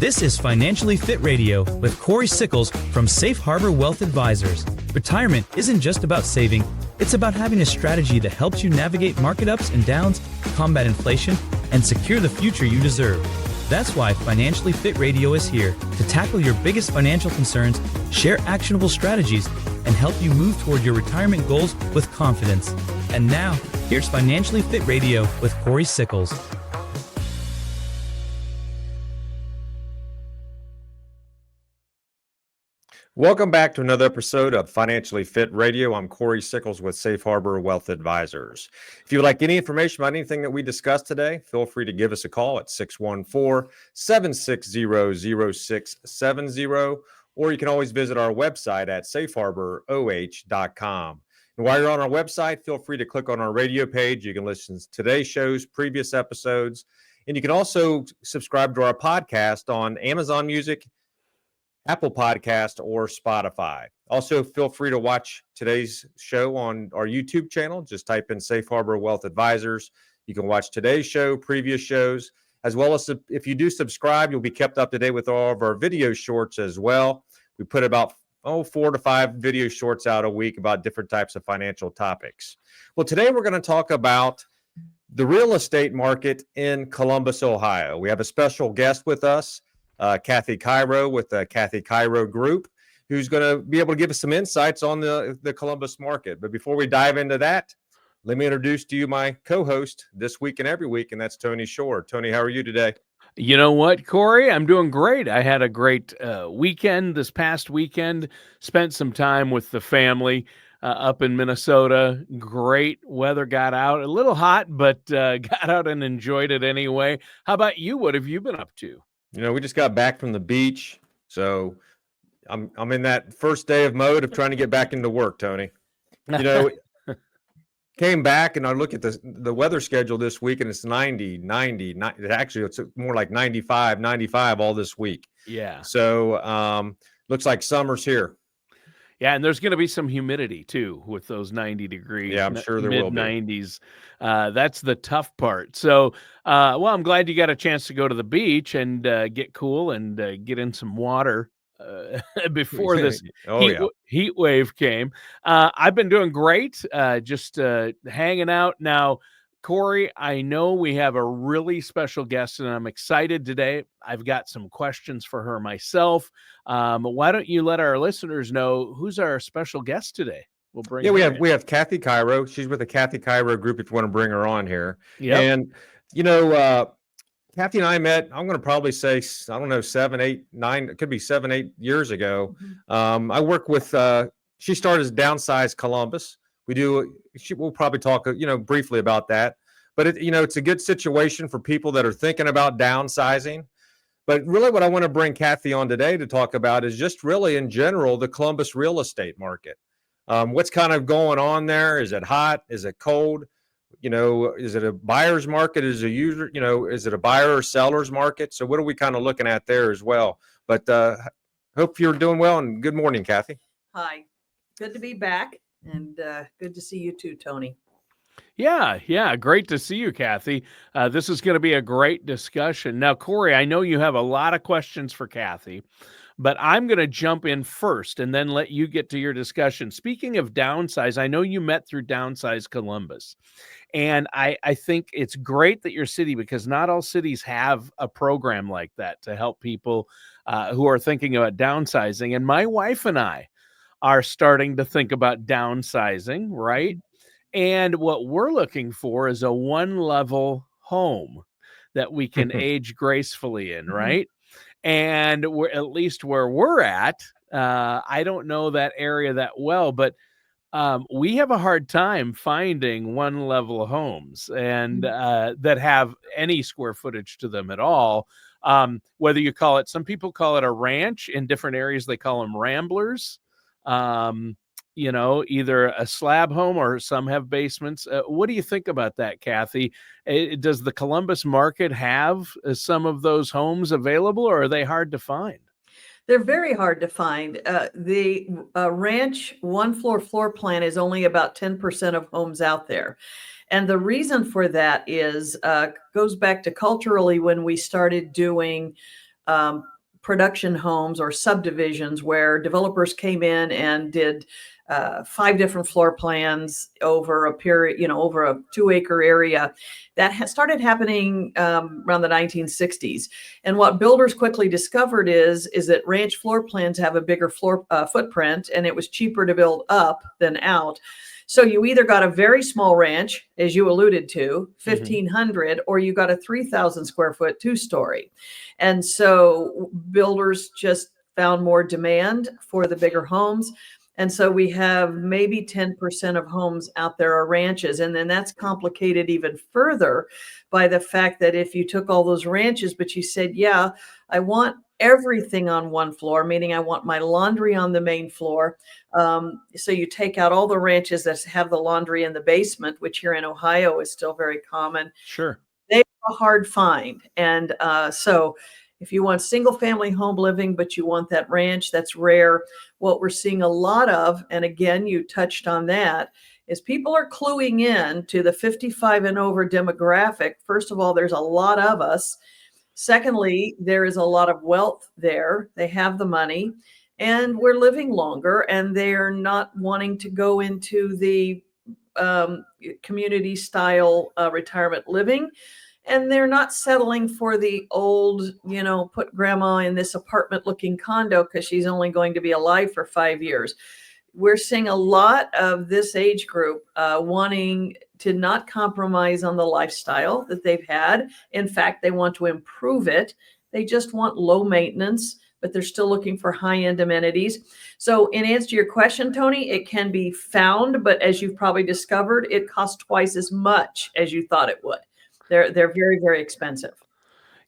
This is Financially Fit Radio with Cory Sickles from Safe Harbor Wealth Advisors. Retirement isn't just about saving, it's about having a strategy that helps you navigate market ups and downs, combat inflation, and secure the future you deserve. That's why Financially Fit Radio is here to tackle your biggest financial concerns, share actionable strategies, and help you move toward your retirement goals with confidence. And now, here's Financially Fit Radio with Cory Sickles. Welcome back to another episode of Financially Fit Radio. I'm Cory Sickles with Safe Harbor Wealth Advisors. If you would like any information about anything that we discussed today, feel free to give us a call at 614-760-0670, or you can always visit our website at safeharboroh.com. And while you're on our website, feel free to click on our radio page. You can listen to today's shows, previous episodes, and you can also subscribe to our podcast on Amazon Music, Apple Podcast, or Spotify. Also, feel free to watch today's show on our YouTube channel. Just type in Safe Harbor Wealth Advisors. You can watch today's show, previous shows, as well as if you do subscribe, you'll be kept up to date with all of our video shorts as well. We put about 4 to 5 video shorts out a week about different types of financial topics. Well, today we're going to talk about the real estate market in Columbus, Ohio. We have a special guest with us, Kathy Chiero with the Kathy Chiero Group, who's going to be able to give us some insights on the Columbus market. But before we dive into that, let me introduce to you my co-host this week and every week, and that's Tony Shore. Tony, how are you today? You know what, Cory? I'm doing great. I had a great weekend this past weekend, spent some time with the family up in Minnesota. Great weather, got out. A little hot, but got out and enjoyed it anyway. How about you? What have you been up to? You know, we just got back from the beach, so I'm in that first day of mode of trying to get back into work, Tony. You know, came back and I look at the weather schedule this week, and it's 90. Actually, it's more like 95 all this week. Yeah. So looks like summer's here. Yeah, and there's going to be some humidity, too, with those 90 degrees. Yeah, I'm sure there will be. Mid-90s. That's the tough part. So, well, I'm glad you got a chance to go to the beach and get cool and get in some water before this heat wave came. I've been doing great, just hanging out. Now, Cory, I know we have a really special guest, and I'm excited today. I've got some questions for her myself. Why don't you let our listeners know who's our special guest today? We'll bring. Yeah, we have Kathy Chiero. She's with the Kathy Chiero Group. If you want to bring her on here, yeah. And you know, Kathy and I met. I'm going to probably say 7, 8, 9. It could be 7, 8 years ago. Mm-hmm. I work with. She started as Downsize Columbus. We'll probably talk, briefly about that. But it's a good situation for people that are thinking about downsizing. But really, what I want to bring Kathy on today to talk about is just really in general the Columbus real estate market. What's kind of going on there? Is it hot? Is it cold? Is it a buyer's market? Is it a buyer or seller's market? So what are we kind of looking at there as well? But hope you're doing well, and good morning, Kathy. Hi, good to be back. And good to see you too, Tony. Yeah. Great to see you, Kathy. This is going to be a great discussion. Now, Cory, I know you have a lot of questions for Kathy, but I'm going to jump in first and then let you get to your discussion. Speaking of downsize, I know you met through Downsize Columbus. And I think it's great that your city, because not all cities have a program like that to help people who are thinking about downsizing. And my wife and I are starting to think about downsizing, right? And what we're looking for is a one-level home that we can age gracefully in, right? And we're at least where we're at. I don't know that area that well, but we have a hard time finding one-level homes and that have any square footage to them at all. Whether you call it, some people call it a ranch. In different areas, they call them ramblers. Either a slab home or some have basements. What do you think about that, Kathy? Does the Columbus market have some of those homes available, or are they hard to find? They're very hard to find. The ranch floor plan is only about 10% of homes out there. And the reason for that is goes back to culturally when we started doing production homes or subdivisions where developers came in and did 5 different floor plans over a period, over a 2-acre area. That started happening around the 1960s. And what builders quickly discovered is that ranch floor plans have a bigger floor footprint, and it was cheaper to build up than out. So you either got a very small ranch, as you alluded to, 1,500, or you got a 3,000 square foot 2-story. And so builders just found more demand for the bigger homes. And so we have maybe 10% of homes out there are ranches. And then that's complicated even further by the fact that if you took all those ranches, but you said, yeah, I want everything on one floor, meaning I want my laundry on the main floor. So you take out all the ranches that have the laundry in the basement, which here in Ohio is still very common. Sure. They're a hard find. And so if you want single family home living, but you want that ranch, that's rare. What we're seeing a lot of, and again, you touched on that, is people are cluing in to the 55 and over demographic. First of all, there's a lot of us. Secondly, there is a lot of wealth there. They have the money and we're living longer, and they're not wanting to go into the community style retirement living. And they're not settling for the old, put grandma in this apartment looking condo because she's only going to be alive for 5 years. We're seeing a lot of this age group wanting to not compromise on the lifestyle that they've had. In fact, they want to improve it. They just want low maintenance, but they're still looking for high-end amenities. So in answer to your question, Tony, it can be found, but as you've probably discovered, it costs twice as much as you thought it would. They're very, very expensive.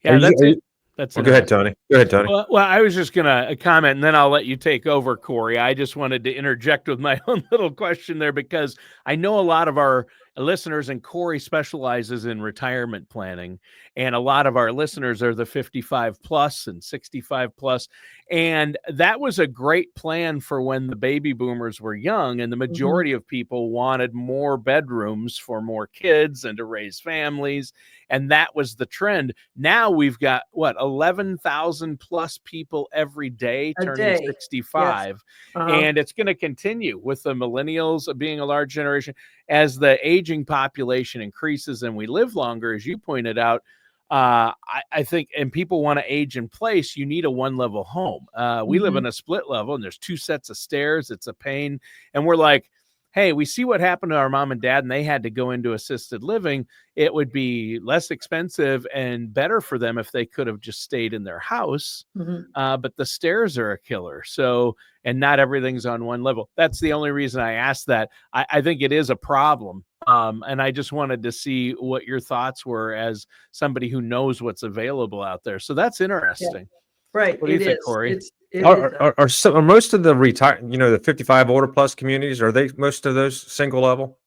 Yeah, that's it. That's go ahead, Tony. Go ahead, Tony. Well, I was just going to comment, and then I'll let you take over, Cory. I just wanted to interject with my own little question there, because I know a lot of our listeners, and Cory specializes in retirement planning, and a lot of our listeners are the 55 plus and 65 plus. And that was a great plan for when the baby boomers were young, and the majority of people wanted more bedrooms for more kids and to raise families. And that was the trend. Now we've got 11,000 plus people every day turning 65. Yes. And it's going to continue with the millennials being a large generation. As the aging population increases and we live longer, as you pointed out, I think, and people want to age in place, you need a 1-level home. We live in a split level, and there's 2 sets of stairs. It's a pain. And we're like, hey, we see what happened to our mom and dad, and they had to go into assisted living. It would be less expensive and better for them if they could have just stayed in their house. But the stairs are a killer. So, and not everything's on one level. That's the only reason I asked that. I think it is a problem. And I just wanted to see what your thoughts were as somebody who knows what's available out there. So that's interesting. Yeah. Right. What do you think, Cory? Are most of the the 55 older plus communities, are they most of those single level?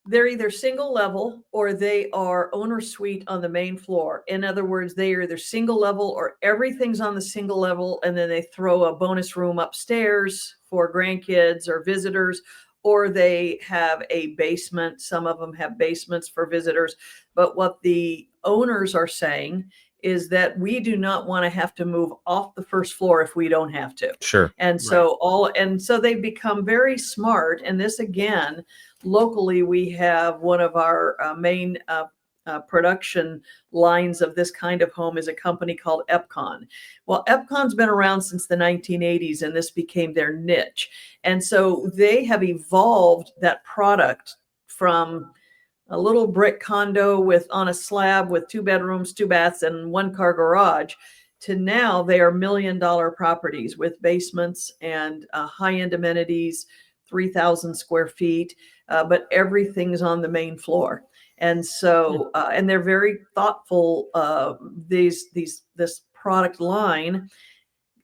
They're either single level or they are owner suite on the main floor. In other words, they are either single level or everything's on the single level, and then they throw a bonus room upstairs for grandkids or visitors, or they have a basement. Some of them have basements for visitors. But what the owners are saying is that we do not want to have to move off the first floor if we don't have to. Sure. And so so they become very smart. And this, again, locally, we have one of our main production lines of this kind of home is a company called Epcon. Well, Epcon's been around since the 1980s, and this became their niche. And so they have evolved that product from a little brick condo on a slab with 2 bedrooms, 2 baths, and 1-car garage, to now they are $1 million properties with basements and high-end amenities, 3,000 square feet, but everything's on the main floor. And so, and they're very thoughtful. This product line,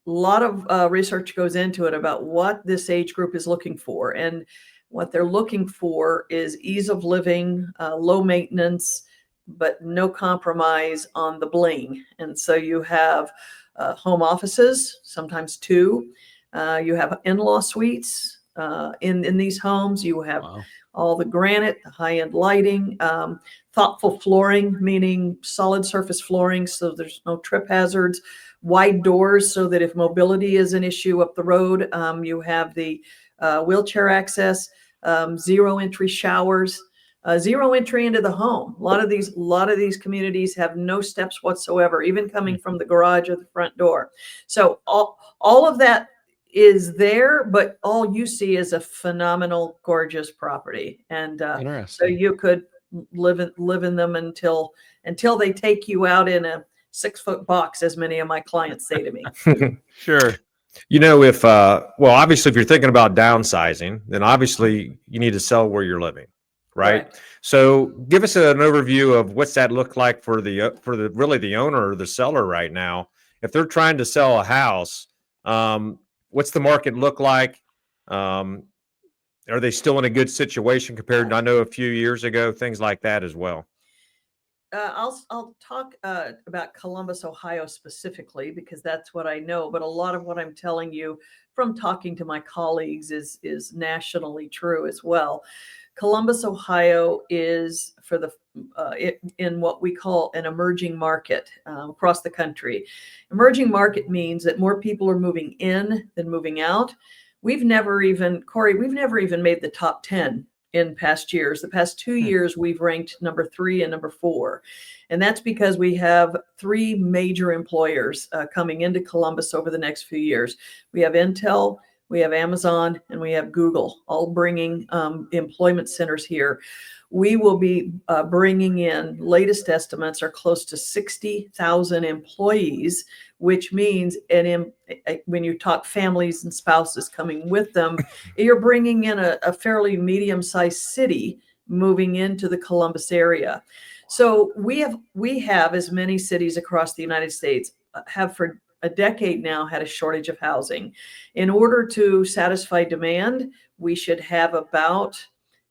a lot of research goes into it about what this age group is looking for. And what they're looking for is ease of living, low maintenance, but no compromise on the bling. And so you have home offices, sometimes 2. You have in-law suites in these homes. You have all the granite, the high-end lighting, thoughtful flooring, meaning solid surface flooring, so there's no trip hazards. wide doors so that if mobility is an issue up the road, you have the wheelchair access, zero entry showers, zero entry into the home. A lot of these communities have no steps whatsoever, even coming from the garage or the front door. So all of that is there, but all you see is a phenomenal, gorgeous property. And so Interesting. you could live in them until they take you out in a 6-foot box, as many of my clients say to me. Sure. If obviously, if you're thinking about downsizing, then obviously you need to sell where you're living, right? Correct. So give us an overview of what's that look like for the owner or the seller right now. If they're trying to sell a house, what's the market look like? Are they still in a good situation compared to, I know, a few years ago, things like that as well? I'll talk about Columbus, Ohio specifically, because that's what I know. But a lot of what I'm telling you from talking to my colleagues is nationally true as well. Columbus, Ohio is in what we call an emerging market across the country. Emerging market means that more people are moving in than moving out. Cory, we've never even made the top 10 in past years. The past 2 years, we've ranked number 3 and number 4. And that's because we have 3 major employers coming into Columbus over the next few years. We have Intel, we have Amazon, and we have Google, all bringing employment centers here. We will be bringing in, latest estimates are close to 60,000 employees, which means when you talk families and spouses coming with them, you're bringing in a fairly medium-sized city moving into the Columbus area. So we have, as many cities across the United States have for a decade now, had a shortage of housing. In order to satisfy demand, we should have about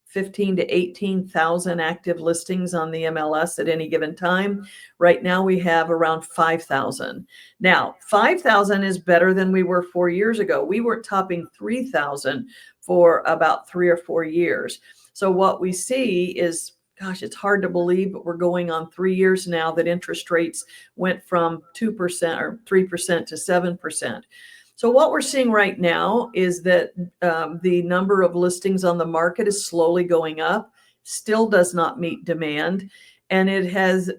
15 to 18,000 active listings on the MLS at any given time. Right now we have around 5,000. Now, 5,000 is better than we were 4 years ago. We were topping 3,000 for about 3 or 4 years. So what we see is, gosh, it's hard to believe, but we're going on 3 years now that interest rates went from 2% or 3% to 7%. So what we're seeing right now is that the number of listings on the market is slowly going up, still does not meet demand, and it has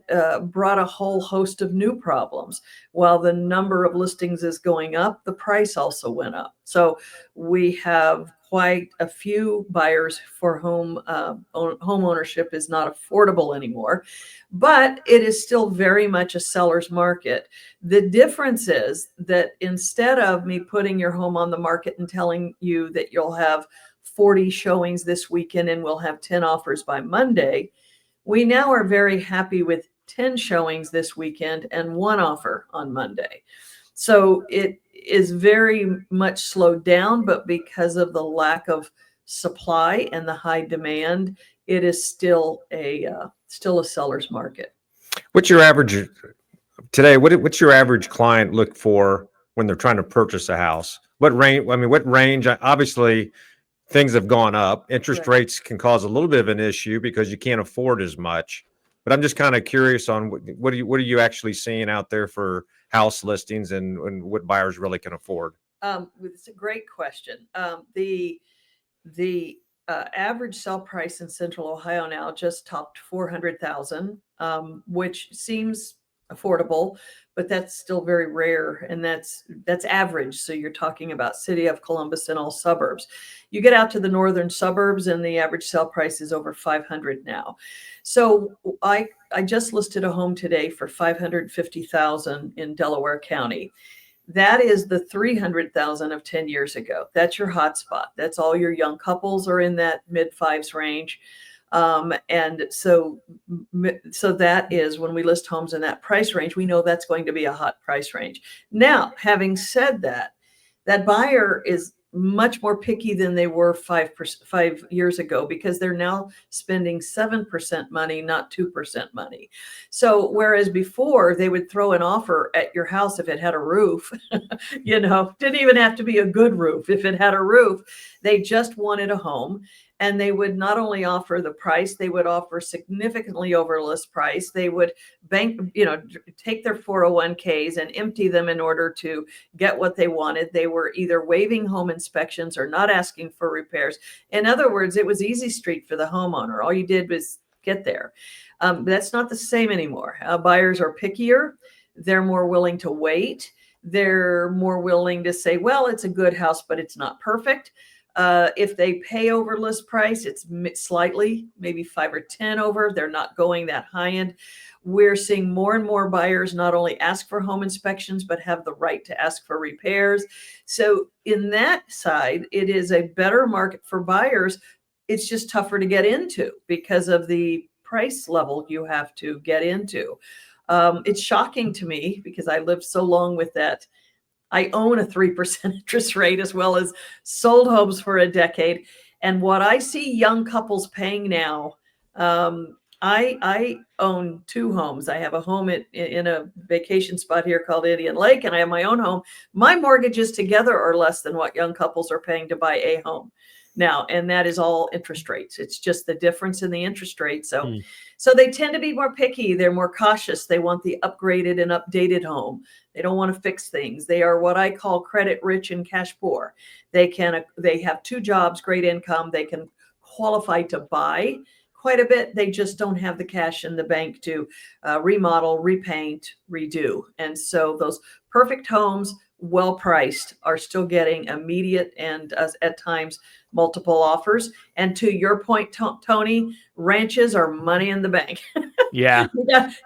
brought a whole host of new problems. While the number of listings is going up, the price also went up. So we have quite a few buyers for whom home ownership is not affordable anymore, but it is still very much a seller's market. The difference is that instead of me putting your home on the market and telling you that you'll have 40 showings this weekend and we'll have 10 offers by Monday, we now are very happy with 10 showings this weekend and 1 offer on Monday. So it is very much slowed down, but because of the lack of supply and the high demand, it is still a seller's market. What's your average today? What's your average client look for when they're trying to purchase a house? What range? I mean, what range? Obviously, things have gone up. Interest rates can cause a little bit of an issue because you can't afford as much. But I'm just kind of curious on what are you actually seeing out there for house listings and what buyers really can afford? It's a great question. The average sell price in Central Ohio now just topped 400,000, which seems affordable, but that's still very rare, and that's average. So you're talking about city of Columbus and all suburbs. You get out to the northern suburbs, and the average sell price is over 500 now. So I just listed a home today for 550,000 in Delaware County. That is the 300,000 of 10 years ago. That's your hotspot. That's all your young couples are in that mid-5s range. And so that is when we list homes in that price range, we know that's going to be a hot price range. Now, having said that, that buyer is much more picky than they were 5 years ago, because they're now spending 7% money, not 2% money. So whereas before they would throw an offer at your house if it had a roof, didn't even have to be a good roof. If it had a roof, they just wanted a home. And they would not only offer the price, they would offer significantly over list price. They would take their 401ks and empty them in order to get what they wanted. They were either waiving home inspections or not asking for repairs. In other words, it was easy street for the homeowner. All you did was get there. That's not the same anymore. Buyers are pickier. They're more willing to wait. They're more willing to say, well, it's a good house, but it's not perfect. If they pay over list price, it's slightly, maybe 5 or 10 over. They're not going that high end. We're seeing more and more buyers not only ask for home inspections, but have the right to ask for repairs. So in that side, it is a better market for buyers. It's just tougher to get into because of the price level you have to get into. It's shocking to me because I lived so long with that. I own a 3% interest rate as well as sold homes for a decade. And what I see young couples paying now, I own 2 homes. I have a home in a vacation spot here called Indian Lake, and I have my own home. My mortgages together are less than what young couples are paying to buy a home now. And that is all interest rates. It's just the difference in the interest rate. So they tend to be more picky. They're more cautious. They want the upgraded and updated home. They don't want to fix things. They are what I call credit rich and cash poor. They have 2 jobs, great income. They can qualify to buy quite a bit. They just don't have the cash in the bank to remodel, repaint, redo. And so those perfect homes, well priced, are still getting immediate and at times multiple offers. And to your point, Tony, ranches are money in the bank. Yeah.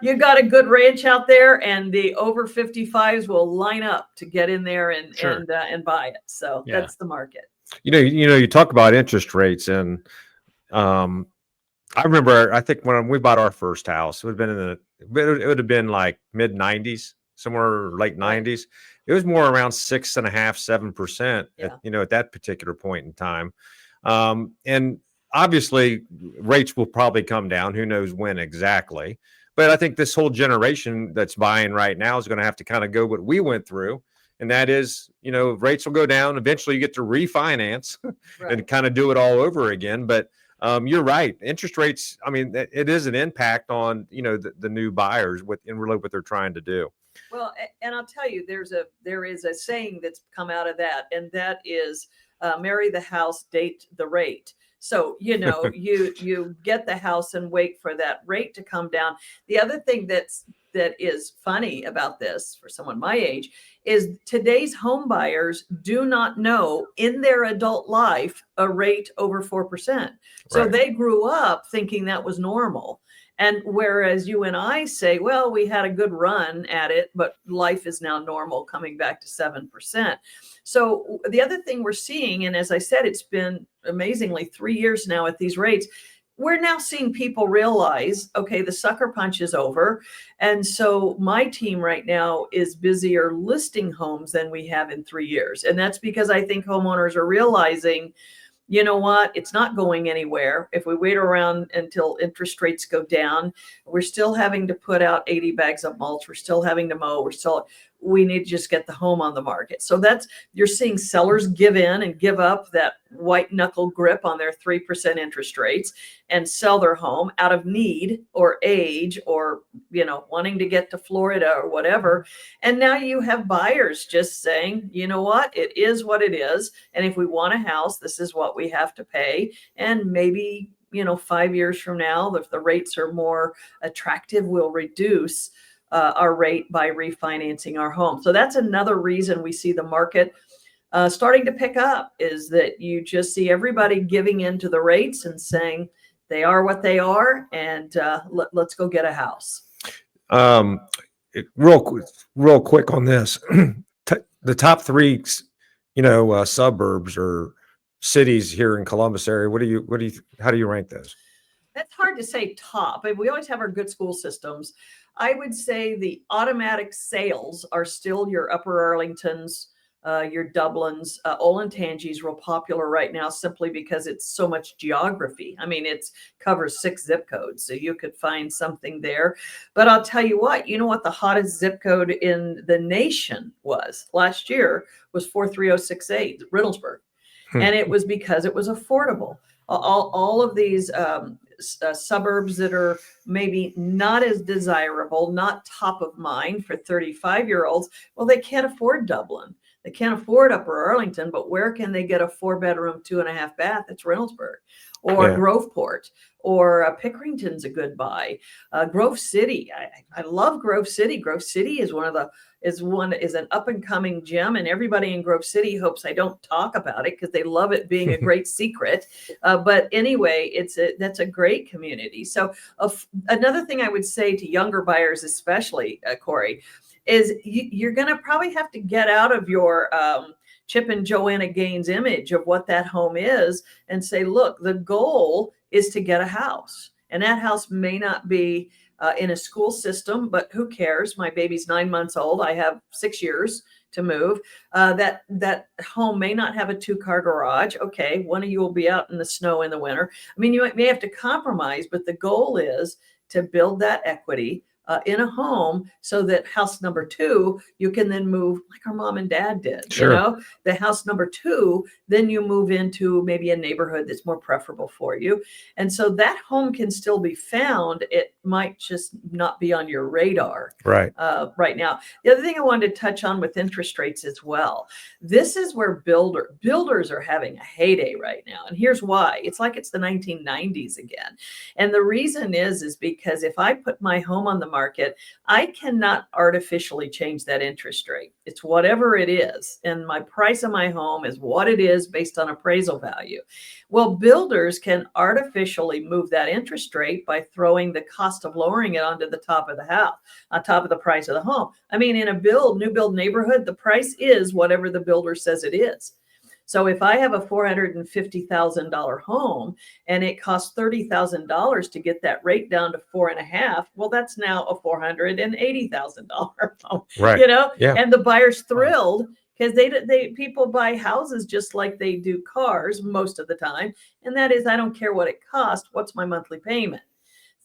You got a good ranch out there, and the over 55s will line up to get in there and buy it. So that's the market. You talk about interest rates, and I remember, I think when we bought our first house, it would have been like mid 90s, somewhere late 90s. It was more around 6.5%, 7% at that particular point in time. And obviously rates will probably come down. Who knows when exactly? But I think this whole generation that's buying right now is going to have to kind of go what we went through. And that is, rates will go down. Eventually you get to refinance and kind of do it all over again. But you're right. Interest rates, I mean, it is an impact on, the new buyers in really what they're trying to do. Well, and I'll tell you, there is a saying that's come out of that, and that is marry the house, date the rate. So, you get the house and wait for that rate to come down. The other thing that is funny about this for someone my age is today's home buyers do not know in their adult life a rate over 4%. So they grew up thinking that was normal. And whereas you and I say, well, we had a good run at it, but life is now normal, coming back to 7%. So the other thing we're seeing, and as I said, it's been amazingly 3 years now at these rates, we're now seeing people realize, okay, the sucker punch is over. And so my team right now is busier listing homes than we have in 3 years. And that's because I think homeowners are realizing, you know what, it's not going anywhere. If we wait around until interest rates go down, we're still having to put out 80 bags of mulch. We're still having to mow. We need to just get the home on the market. So you're seeing sellers give in and give up that white knuckle grip on their 3% interest rates and sell their home out of need or age or, wanting to get to Florida or whatever. And now you have buyers just saying, you know what, it is what it is. And if we want a house, this is what we have to pay. And maybe, 5 years from now, if the rates are more attractive, we'll reduce our rate by refinancing our home. So that's another reason we see the market starting to pick up, is that you just see everybody giving into the rates and saying they are what they are, and let's go get a house. Real quick on this, the top 3, suburbs or cities here in Columbus area. How do you rank those? That's hard to say top. We always have our good school systems. I would say the automatic sales are still your Upper Arlingtons, your Dublins. Olentangy's real popular right now simply because it's so much geography. I mean, it covers 6 zip codes, so you could find something there. But I'll tell you what the hottest zip code in the nation was last year was 43068, Reynoldsburg. And it was because it was affordable. all of these suburbs that are maybe not as desirable, not top of mind for 35-year-olds. Well, they can't afford Dublin. They can't afford Upper Arlington, but where can they get a 4-bedroom, 2.5 bath? It's Reynoldsburg or Groveport, or Pickerington's a good buy. Grove City, I love Grove City. Grove City is an up and coming gem, and everybody in Grove City hopes I don't talk about it because they love it being a great secret. But anyway, that's a great community. So another thing I would say to younger buyers, especially Cory, is you're going to probably have to get out of your Chip and Joanna Gaines image of what that home is and say, look, the goal is to get a house. And that house may not be in a school system, but who cares? My baby's 9 months old. I have 6 years to move. That home may not have a 2-car garage. Okay, one of you will be out in the snow in the winter. I mean, you may have to compromise, but the goal is to build that equity in a home so that house number 2, you can then move like our mom and dad did. Sure. You know, the house number 2, then you move into maybe a neighborhood that's more preferable for you. And so that home can still be found. It might just not be on your radar right now. The other thing I wanted to touch on with interest rates as well. This is where builders are having a heyday right now. And here's why. It's like it's the 1990s again. And the reason is because if I put my home on the market, I cannot artificially change that interest rate. It's whatever it is. And my price of my home is what it is based on appraisal value. Well, builders can artificially move that interest rate by throwing the cost of lowering it onto the top of the house, on top of the price of the home. I mean, in a new build neighborhood, the price is whatever the builder says it is. So if I have a $450,000 home and it costs $30,000 to get that rate down to 4.5, well, that's now a $480,000 home, right you know, yeah and the buyer's thrilled because people buy houses just like they do cars most of the time. And that is, I don't care what it costs. What's my monthly payment?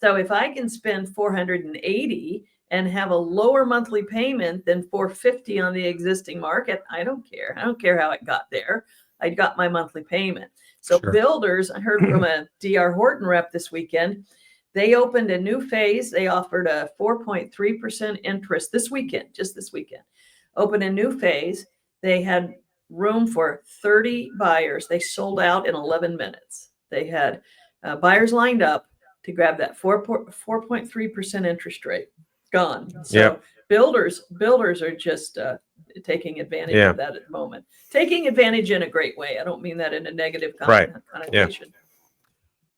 So if I can spend $480 and have a lower monthly payment than $450 on the existing market, I don't care. I don't care how it got there. I got my monthly payment. So Sure. Builders, I heard from a D.R. Horton rep this weekend, they opened a new phase. They offered a 4.3% interest this weekend, just this weekend. Opened a new phase. They had room for 30 buyers. They sold out in 11 minutes. They had buyers lined up to grab that 4.3% interest rate. Gone. So Yep. builders are just taking advantage of that at the moment. Taking advantage in a great way. I don't mean that in a negative connotation.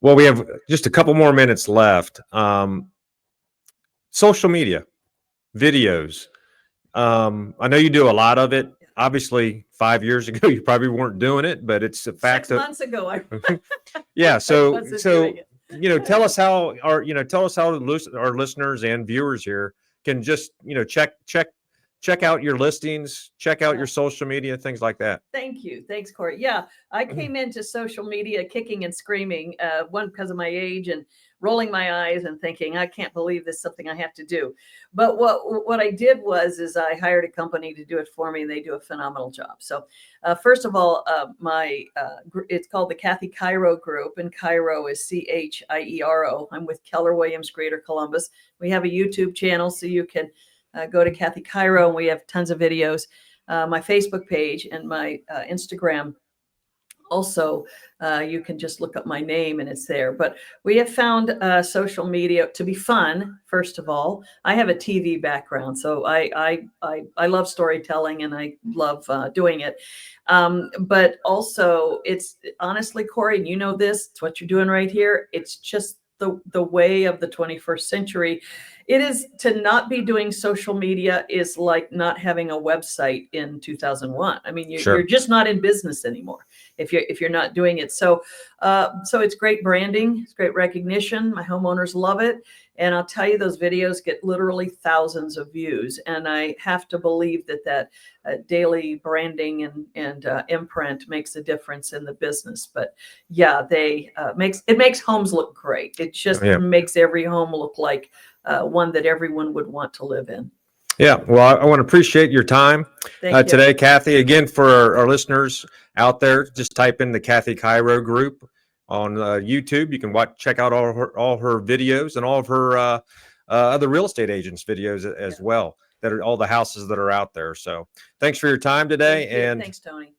Well, we have just a couple more minutes left. Social media, videos. I know you do a lot of it. Obviously, 5 years ago, you probably weren't doing it, but it's a fact 6 months ago, I yeah. So wasn't doing it. tell us how our listeners and viewers here can just, check out your listings, check out your social media, things like that. Thank you. Thanks, Cory. Yeah, I came into social media kicking and screaming, one, because of my age, and rolling my eyes and thinking, I can't believe this is something I have to do. But what I did is I hired a company to do it for me, and they do a phenomenal job. So first of all, it's called the Kathy Chiero Group, and Chiero is Chiero. I'm with Keller Williams, Greater Columbus. We have a YouTube channel, so you can go to Kathy Chiero, and we have tons of videos. My Facebook page and my Instagram. Also, you can just look up my name and it's there. But we have found social media to be fun. First of all, I have a TV background, so I love storytelling and I love doing it. But also, it's honestly, Cory, and you know this, it's what you're doing right here. It's just the way of the 21st century. It is to not be doing social media is like not having a website in 2001. I mean, you're just not in business anymore if you're not doing it. So it's great branding, it's great recognition. My homeowners love it, and I'll tell you, those videos get literally thousands of views. And I have to believe that daily branding and imprint makes a difference in the business. But yeah, it makes homes look great. It just makes every home look like one that everyone would want to live in. Yeah. Well, I want to appreciate your time today, Kathy. Again, for our listeners out there, just type in the Kathy Chiero Group on YouTube. You can check out all her videos and all of her other real estate agents videos as well. That are all the houses that are out there. So thanks for your time today. And thanks, Tony.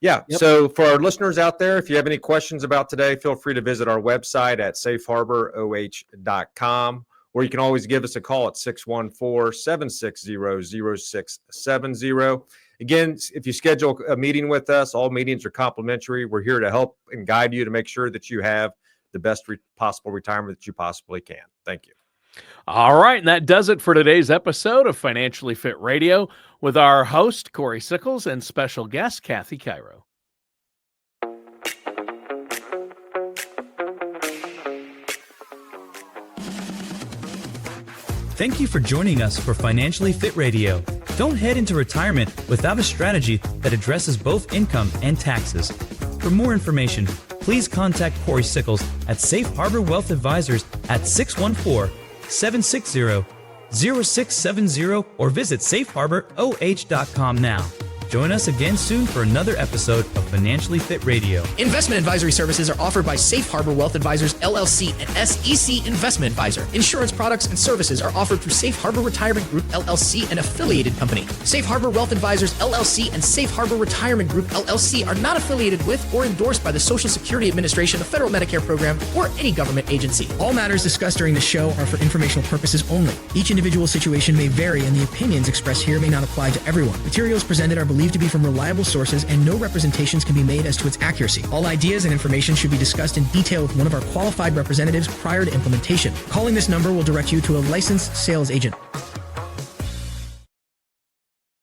Yeah. Yep. So for our listeners out there, if you have any questions about today, feel free to visit our website at safeharboroh.com, or you can always give us a call at 614-760-0670. Again, if you schedule a meeting with us, all meetings are complimentary. We're here to help and guide you to make sure that you have the best possible retirement that you possibly can. Thank you. All right, and that does it for today's episode of Financially Fit Radio with our host, Cory Sickles, and special guest, Kathy Chiero. Thank you for joining us for Financially Fit Radio. Don't head into retirement without a strategy that addresses both income and taxes. For more information, please contact Cory Sickles at Safe Harbor Wealth Advisors at 614-760-0670 or visit safeharboroh.com now. Join us again soon for another episode of Financially Fit Radio. Investment advisory services are offered by Safe Harbor Wealth Advisors, LLC, and SEC Investment Advisor. Insurance products and services are offered through Safe Harbor Retirement Group, LLC, an affiliated company. Safe Harbor Wealth Advisors, LLC, and Safe Harbor Retirement Group, LLC are not affiliated with or endorsed by the Social Security Administration, the Federal Medicare Program, or any government agency. All matters discussed during the show are for informational purposes only. Each individual situation may vary, and the opinions expressed here may not apply to everyone. Materials presented are believed to be from reliable sources, and no representations can be made as to its accuracy. All ideas and information should be discussed in detail with one of our qualified representatives prior to implementation. Calling this number will direct you to a licensed sales agent.